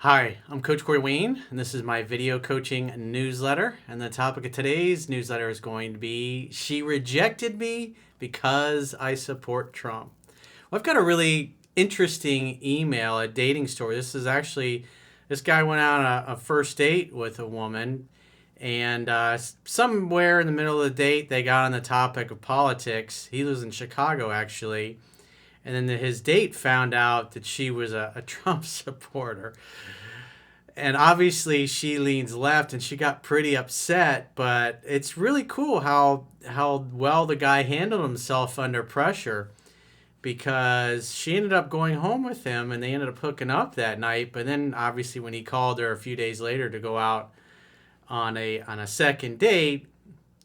Hi, I'm Coach Corey Wayne, and this is my video coaching newsletter. And the topic of today's newsletter is going to be She Rejected Me Because I Support Trump. Well, I've got a really interesting email, a dating story. This guy went out on a first date with a woman, and somewhere in the middle of the date, they got on the topic of politics. He lives in Chicago, actually. And then his date found out that she was a Trump supporter. And obviously she leans left and she got pretty upset, but it's really cool how well the guy handled himself under pressure, because she ended up going home with him and they ended up hooking up that night. But then obviously when he called her a few days later to go out on a second date,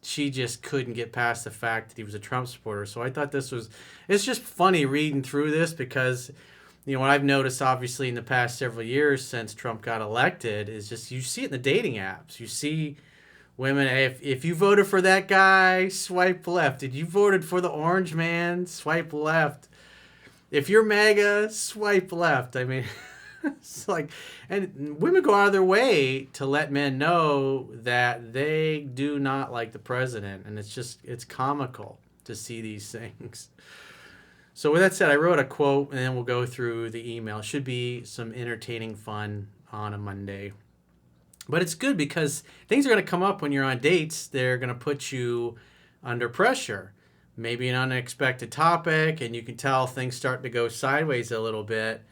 she just couldn't get past the fact that he was a Trump supporter. So I thought it's just funny reading through this, because what I've noticed obviously in the past several years since Trump got elected is just you see it in the dating apps. You see women, hey, if you voted for that guy, swipe left. If you voted for the orange man, swipe left. If you're MAGA, swipe left. I mean, it's like, and women go out of their way to let men know that they do not like the president, and it's comical to see these things. So with that said, I wrote a quote, and then we'll go through the email. It should be some entertaining fun on a Monday. But it's good because things are going to come up when you're on dates. They're going to put you under pressure. Maybe an unexpected topic, and you can tell things start to go sideways a little bit.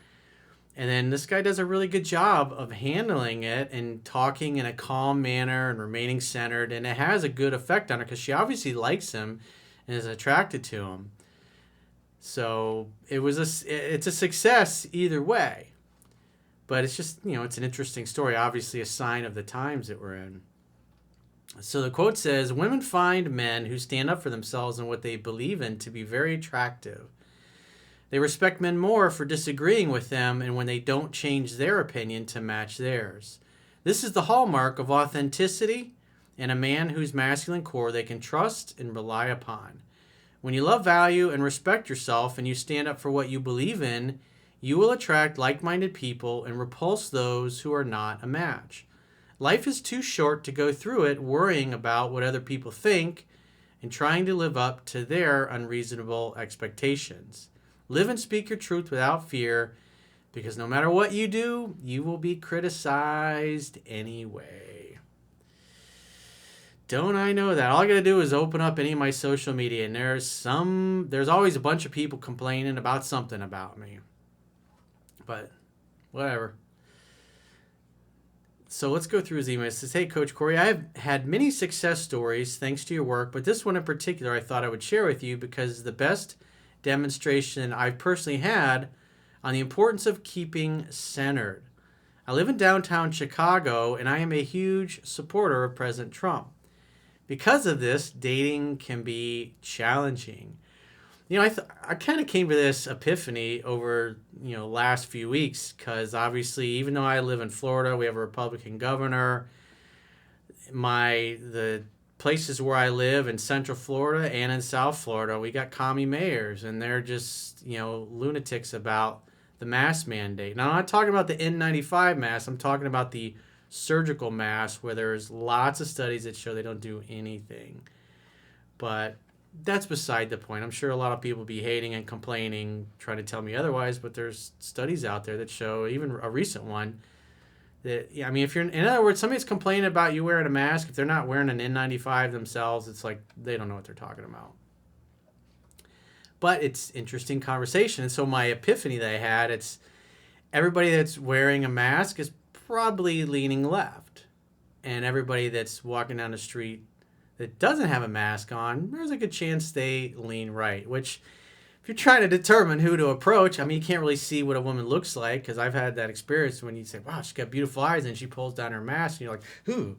And then this guy does a really good job of handling it and talking in a calm manner and remaining centered. And it has a good effect on her because she obviously likes him and is attracted to him. So it's a success either way. But it's just, it's an interesting story, obviously a sign of the times that we're in. So the quote says, "Women find men who stand up for themselves and what they believe in to be very attractive. They respect men more for disagreeing with them and when they don't change their opinion to match theirs. This is the hallmark of authenticity and a man whose masculine core they can trust and rely upon. When you love, value, and respect yourself and you stand up for what you believe in, you will attract like-minded people and repulse those who are not a match. Life is too short to go through it worrying about what other people think and trying to live up to their unreasonable expectations. Live and speak your truth without fear, because no matter what you do, you will be criticized anyway." Don't I know that? All I got to do is open up any of my social media, and there's always a bunch of people complaining about something about me. But whatever. So let's go through his email. It says, "Hey, Coach Corey, I have had many success stories thanks to your work, but this one in particular I thought I would share with you because it's the best demonstration I've personally had on the importance of keeping centered. I live in downtown Chicago, and I am a huge supporter of President Trump. Because of this, dating can be challenging." I kind of came to this epiphany over, last few weeks, because obviously, even though I live in Florida, we have a Republican governor. The places where I live in Central Florida and in South Florida, we got commie mayors, and they're just, lunatics about the mask mandate. Now, I'm not talking about the N95 mask. I'm talking about the surgical mask, where there's lots of studies that show they don't do anything. But that's beside the point. I'm sure a lot of people be hating and complaining, trying to tell me otherwise, but there's studies out there that show, even a recent one, that, if you're, in other words, somebody's complaining about you wearing a mask, if they're not wearing an N95 themselves, it's like they don't know what they're talking about. But it's interesting conversation. And so my epiphany that I had, it's everybody that's wearing a mask is probably leaning left. And everybody that's walking down the street that doesn't have a mask on, there's a good chance they lean right, which if you're trying to determine who to approach, you can't really see what a woman looks like, because I've had that experience when you say, wow, she's got beautiful eyes, and she pulls down her mask, and you're like, who?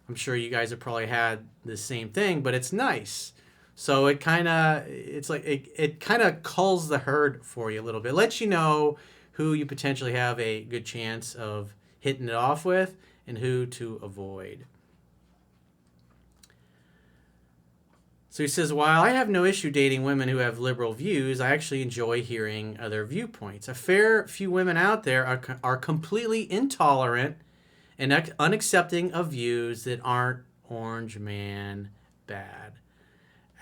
I'm sure you guys have probably had the same thing, but it's nice. So it kind of culls the herd for you a little bit, lets you know who you potentially have a good chance of hitting it off with and who to avoid. So he says, while I have no issue dating women who have liberal views, I actually enjoy hearing other viewpoints. A fair few women out there are completely intolerant and unaccepting of views that aren't orange man bad.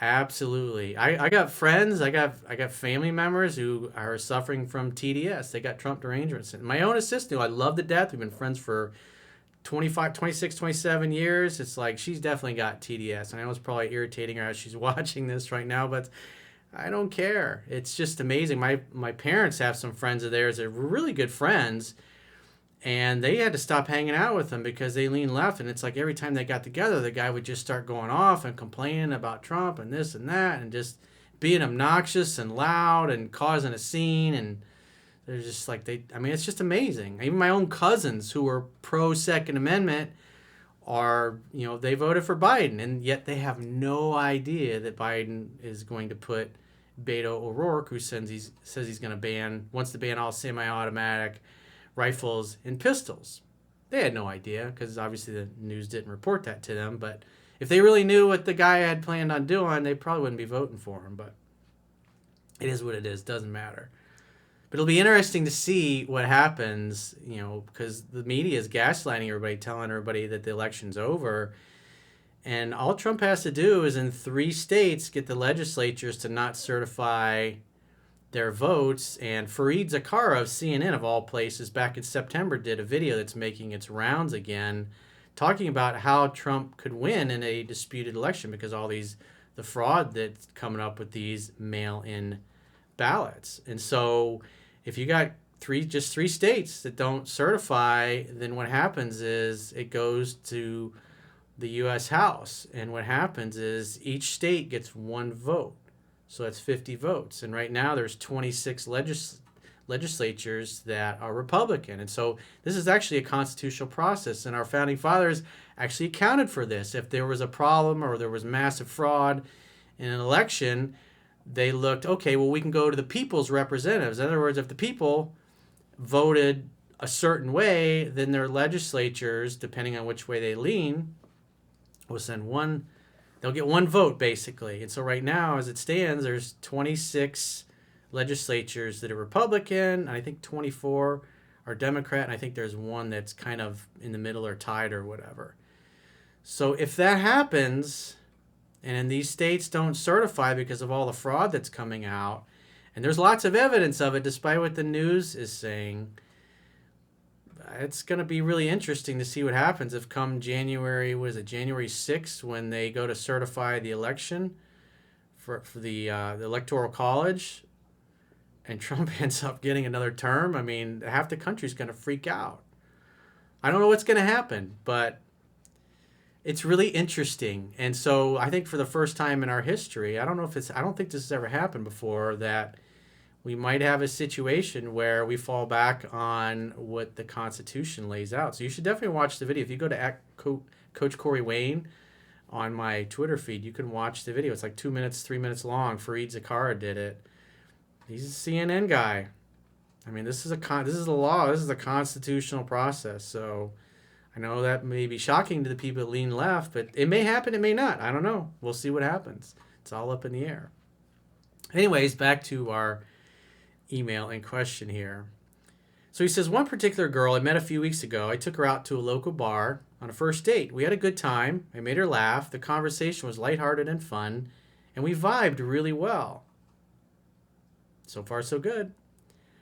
Absolutely. I got friends, I got family members who are suffering from TDS. They got Trump derangements. And my own assistant, who I love to death, we've been friends for 25, 26, 27 years. It's like she's definitely got TDS. And I know it's probably irritating her as she's watching this right now, but I don't care. It's just amazing. My parents have some friends of theirs that are really good friends, and they had to stop hanging out with them because they lean left. And it's like every time they got together, the guy would just start going off and complaining about Trump and this and that and just being obnoxious and loud and causing a scene. And they're just like, it's just amazing. Even my own cousins who are pro Second Amendment are, they voted for Biden, and yet they have no idea that Biden is going to put Beto O'Rourke, who says he's going to wants to ban all semi-automatic rifles and pistols. They had no idea because obviously the news didn't report that to them. But if they really knew what the guy had planned on doing, they probably wouldn't be voting for him. But it is what it is. Doesn't matter. But it'll be interesting to see what happens, because the media is gaslighting everybody, telling everybody that the election's over. And all Trump has to do is in 3 states get the legislatures to not certify their votes. And Fareed Zakaria of CNN, of all places, back in September did a video that's making its rounds again, talking about how Trump could win in a disputed election because the fraud that's coming up with these mail-in ballots. And so if you got just three states that don't certify, then what happens is it goes to the U.S. House. And what happens is each state gets 1 vote. So that's 50 votes. And right now there's 26 legislatures that are Republican. And so this is actually a constitutional process. And our founding fathers actually accounted for this. If there was a problem or there was massive fraud in an election, they looked, okay, well, we can go to the people's representatives. In other words, if the people voted a certain way, then their legislatures, depending on which way they lean, will send they'll get 1 vote, basically. And so right now, as it stands, there's 26 legislatures that are Republican, and I think 24 are Democrat, and I think there's 1 that's kind of in the middle or tied or whatever. So if that happens, and these states don't certify because of all the fraud that's coming out, and there's lots of evidence of it despite what the news is saying, it's going to be really interesting to see what happens if come January 6th, when they go to certify the election for the Electoral College, and Trump ends up getting another term. Half the country's going to freak out. I don't know what's going to happen, but it's really interesting. And so I think for the first time in our history, I don't think this has ever happened before, that we might have a situation where we fall back on what the Constitution lays out. So you should definitely watch the video. If you go to Coach Corey Wayne on my Twitter feed, you can watch the video. It's like 2 minutes, 3 minutes long. Fareed Zakaria did it. He's a CNN guy. This is the law. This is a constitutional process. So I know that may be shocking to the people that lean left, but it may happen, it may not. I don't know. We'll see what happens. It's all up in the air. Anyways, back to our email in question here. So he says, one particular girl I met a few weeks ago, I took her out to a local bar on a first date. We had a good time. I made her laugh. The conversation was lighthearted and fun, and we vibed really well. So far, so good.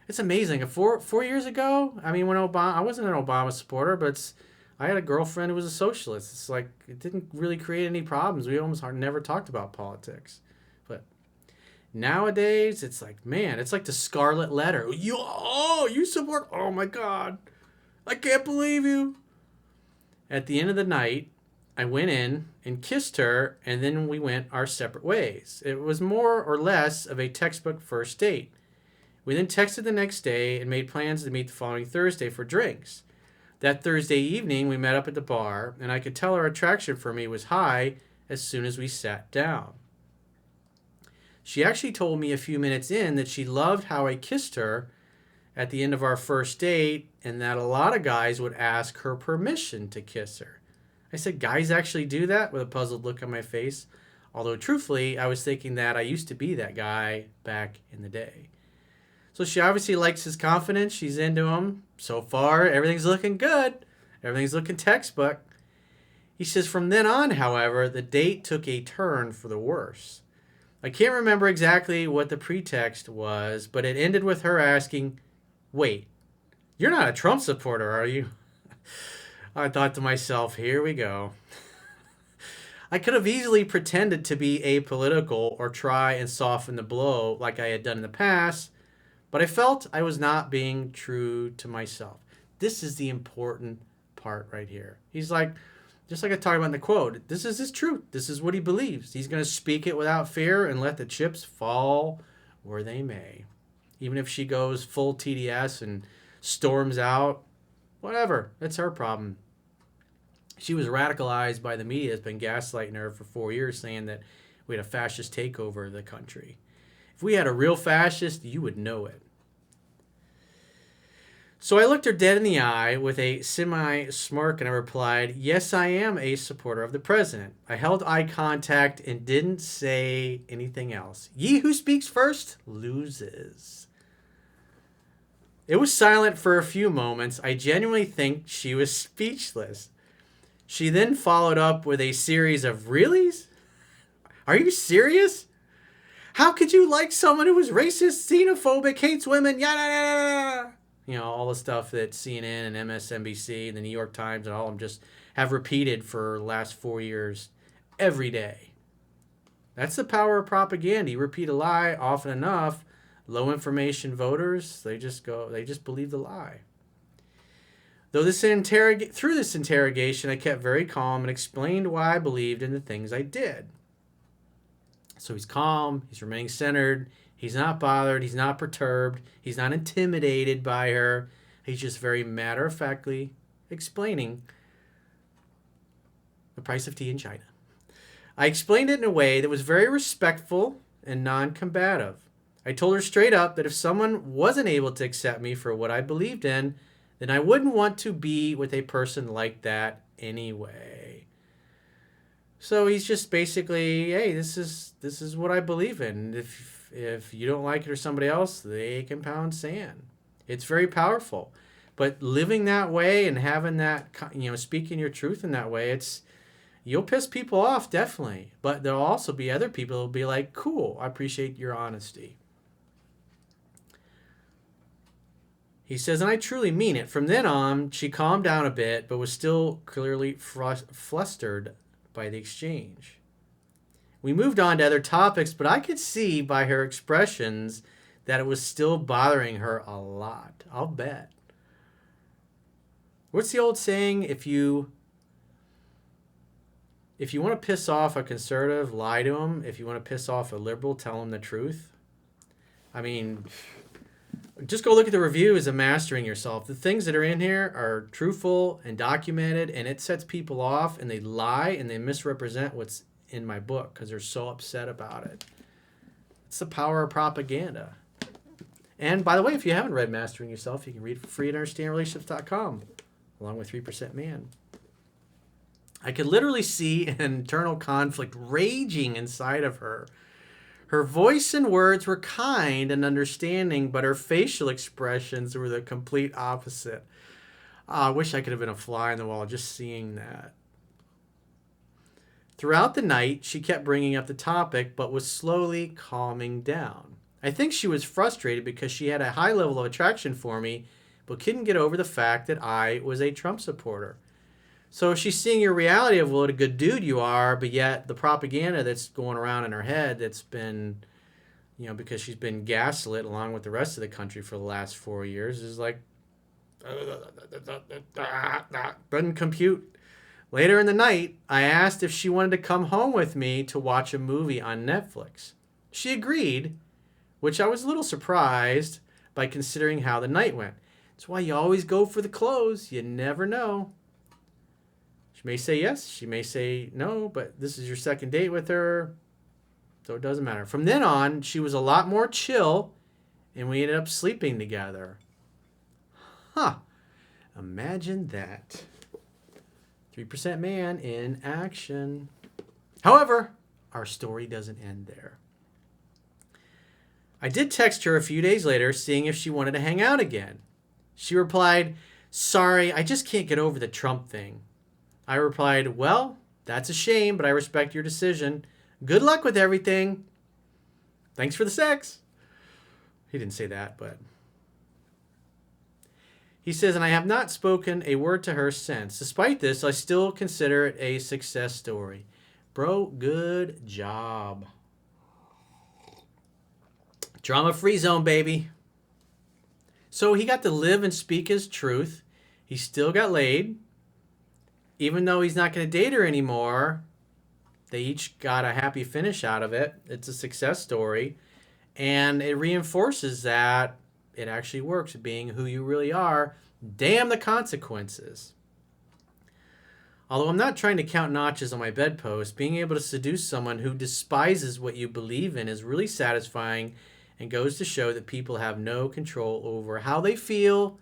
It's amazing. 4 years ago, when I wasn't an Obama supporter, but I had a girlfriend who was a socialist. It's like, it didn't really create any problems. We almost never talked about politics. But nowadays, it's like, man, it's like the Scarlet Letter. You support, oh my God, I can't believe you. At the end of the night, I went in and kissed her, and then we went our separate ways. It was more or less of a textbook first date. We then texted the next day and made plans to meet the following Thursday for drinks. That Thursday evening, we met up at the bar, and I could tell her attraction for me was high as soon as we sat down. She actually told me a few minutes in that she loved how I kissed her at the end of our first date, and that a lot of guys would ask her permission to kiss her. I said, guys actually do that? With a puzzled look on my face. Although, truthfully, I was thinking that I used to be that guy back in the day. So she obviously likes his confidence. She's into him. So far, everything's looking good. Everything's looking textbook. He says, from then on, however, the date took a turn for the worse. I can't remember exactly what the pretext was, but it ended with her asking, wait, you're not a Trump supporter, are you? I thought to myself, here we go. I could have easily pretended to be apolitical or try and soften the blow like I had done in the past, but I felt I was not being true to myself. This is the important part right here. He's like, just like I talked about in the quote, this is his truth. This is what he believes. He's going to speak it without fear and let the chips fall where they may. Even if she goes full TDS and storms out, whatever. That's her problem. She was radicalized by the media that's been gaslighting her for 4 years, saying that we had a fascist takeover of the country. If we had a real fascist, you would know it. So I looked her dead in the eye with a semi-smirk and I replied, yes, I am a supporter of the president. I held eye contact and didn't say anything else. Ye who speaks first loses. It was silent for a few moments. I genuinely think she was speechless. She then followed up with a series of reallys? Are you serious? How could you like someone who was racist, xenophobic, hates women, yada, yada, yada? You know, all the stuff that CNN and MSNBC and the New York Times and all of them just have repeated for the last 4 years every day. That's the power of propaganda. You repeat a lie often enough, low information voters, they just believe the lie. Through this interrogation, I kept very calm and explained why I believed in the things I did. So he's calm, he's remaining centered, he's not bothered, he's not perturbed, he's not intimidated by her. He's just very matter-of-factly explaining the price of tea in China. I explained it in a way that was very respectful and non-combative. I told her straight up that if someone wasn't able to accept me for what I believed in, then I wouldn't want to be with a person like that anyway. So he's just basically, hey, this is what I believe in. If you don't like it or somebody else, they can pound sand. It's very powerful. But living that way and having that, speaking your truth in that way, you'll piss people off, definitely. But there'll also be other people who'll be like, cool, I appreciate your honesty. He says, and I truly mean it. From then on, she calmed down a bit, but was still clearly flustered by the exchange. We moved on to other topics, but I could see by her expressions that it was still bothering her a lot. I'll bet. What's the old saying? If you want to piss off a conservative, lie to him. If you want to piss off a liberal, tell him the truth. I mean, just go look at the reviews of Mastering Yourself. The things that are in here are truthful and documented, and it sets people off, and they lie, and they misrepresent what's in my book because they're so upset about it. It's the power of propaganda. And by the way, if you haven't read Mastering Yourself, you can read it for free at understandrelationships.com, along with 3% Man. I could literally see an internal conflict raging inside of her. Her voice and words were kind and understanding, but her facial expressions were the complete opposite. I wish I could have been a fly on the wall just seeing that. Throughout the night, she kept bringing up the topic, but was slowly calming down. I think she was frustrated because she had a high level of attraction for me, but couldn't get over the fact that I was a Trump supporter. So she's seeing your reality of what a good dude you are, but yet the propaganda that's going around in her head that's been, because she's been gaslit along with the rest of the country for the last 4 years is like, doesn't compute. Later in the night, I asked if she wanted to come home with me to watch a movie on Netflix. She agreed, which I was a little surprised by considering how the night went. That's why you always go for the close. You never know. She may say yes, she may say no, but this is your second date with her, so it doesn't matter. From then on, she was a lot more chill, and we ended up sleeping together. Huh. Imagine that. 3% Man in action. However, our story doesn't end there. I did text her a few days later, seeing if she wanted to hang out again. She replied, "Sorry, I just can't get over the Trump thing." I replied, "Well, that's a shame, but I respect your decision. Good luck with everything. Thanks for the sex." He didn't say that, but... He says, "And I have not spoken a word to her since. Despite this, I still consider it a success story." Bro, good job. Drama-free zone, baby. So he got to live and speak his truth. He still got laid. Even though he's not going to date her anymore, they each got a happy finish out of it. It's a success story. And it reinforces that it actually works, being who you really are. Damn the consequences. Although I'm not trying to count notches on my bedpost, being able to seduce someone who despises what you believe in is really satisfying and goes to show that people have no control over how they feel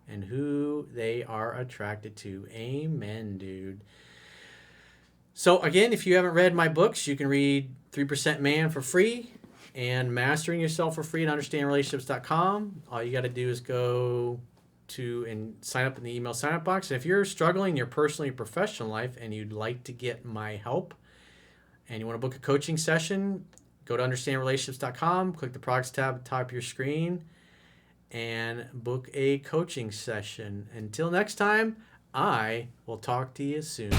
and who they are attracted to. Amen, dude. So again, if you haven't read my books, you can read 3% Man for free and Mastering Yourself for free at understandrelationships.com. All you got to do is go to and sign up in the email sign-up box. And if you're struggling in your personal and professional life and you'd like to get my help and you want to book a coaching session, go to understandrelationships.com, click the products tab at the top of your screen, and book a coaching session. Until next time, I will talk to you soon.